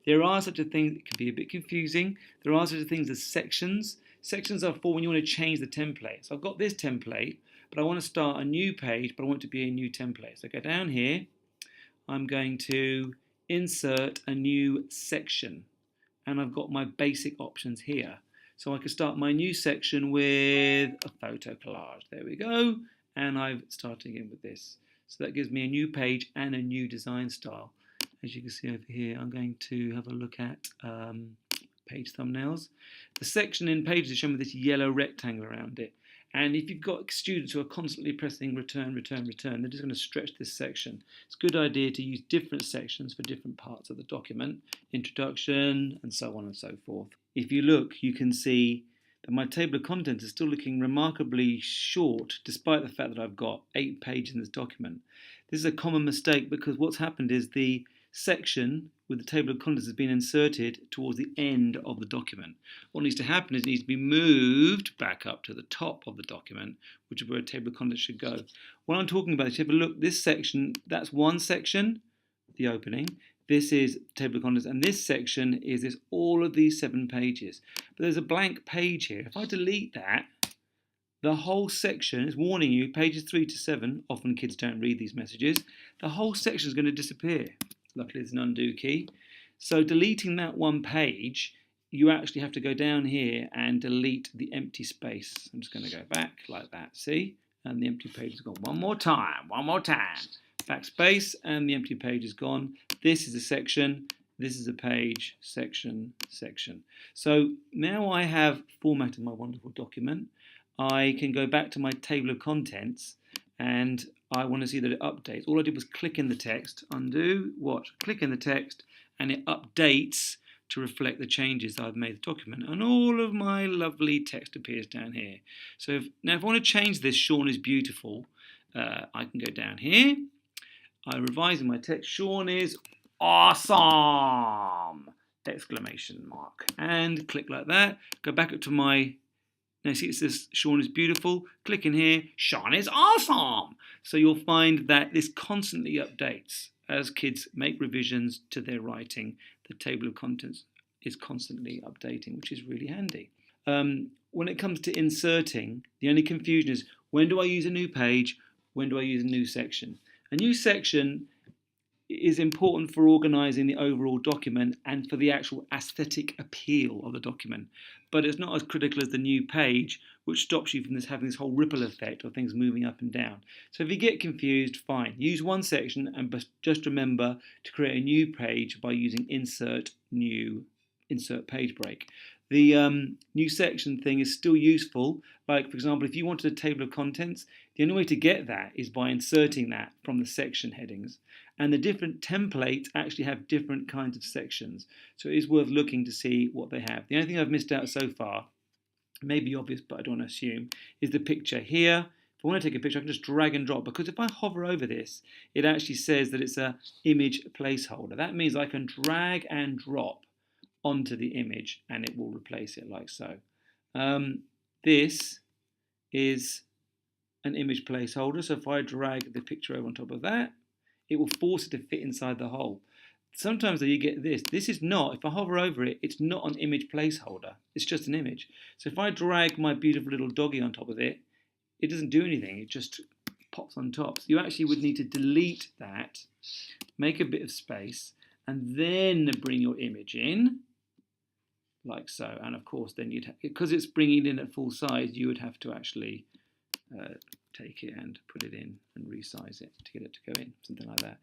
There are such a thing that can be a bit confusing. There are such a things as sections. Sections are for when you want to change the template. So I've got this template, but I want to start a new page, but I want it to be a new template. So go down here. I'm going to insert a new section, and I've got my basic options here. So I can start my new section with a photo collage. There we go. And I'm starting in with this. So that gives me a new page and a new design style. As you can see over here, I'm going to have a look at page thumbnails. The section in Pages is shown with this yellow rectangle around it. And if you've got students who are constantly pressing return, return, return, they're just going to stretch this section. It's a good idea to use different sections for different parts of the document, introduction, and so on and so forth. If you look, you can see that my table of contents is still looking remarkably short, despite the fact that I've got 8 pages in this document. This is a common mistake because what's happened is the section with the table of contents has been inserted towards the end of the document. What needs to happen is it needs to be moved back up to the top of the document, which is where a table of contents should go. What I'm talking about is, if you have a look, this section, that's one section, the opening. This is table of contents, and this section is all of these 7 pages. But there's a blank page here. If I delete that, the whole section is warning you, pages 3 to 7, often kids don't read these messages, the whole section is going to disappear. Luckily there's an undo key. So deleting that one page, you actually have to go down here and delete the empty space. I'm just going to go back like that, see? And the empty page is gone. One more time. Backspace, and the empty page is gone. This is a section, this is a page, section, section. So now I have formatted my wonderful document. I can go back to my table of contents, and I want to see that it updates. All I did was click in the text, undo, watch, click in the text, and it updates to reflect the changes I've made to the document. And all of my lovely text appears down here. So now if I want to change this, Sean is beautiful, I can go down here. I'm revising my text. Sean is awesome! Exclamation mark. And click like that. Go back up to my... Now see, it says Sean is beautiful. Click in here, Sean is awesome. So you'll find that this constantly updates as kids make revisions to their writing. The table of contents is constantly updating, which is really handy. When it comes to inserting, the only confusion is, when do I use a new page? When do I use a new section? A new section is important for organising the overall document and for the actual aesthetic appeal of the document. But it's not as critical as the new page, which stops you from having this whole ripple effect of things moving up and down. So if you get confused, fine. Use one section and just remember to create a new page by using insert page break. The new section thing is still useful. Like, for example, if you wanted a table of contents, the only way to get that is by inserting that from the section headings. And the different templates actually have different kinds of sections. So it is worth looking to see what they have. The only thing I've missed out so far, may be obvious, but I don't want to assume, is the picture here. If I want to take a picture, I can just drag and drop, because if I hover over this, it actually says that it's an image placeholder. That means I can drag and drop onto the image and it will replace it like so. This is an image placeholder, so if I drag the picture over on top of that, it will force it to fit inside the hole. Sometimes though you get this. This is not, if I hover over it, it's not an image placeholder. It's just an image. So if I drag my beautiful little doggy on top of it, it doesn't do anything. It just pops on top. So you actually would need to delete that, make a bit of space, and then bring your image in, like so. And of course, then you'd because it's bringing it in at full size, you would have to actually take it and put it in and resize it to get it to go in, something like that.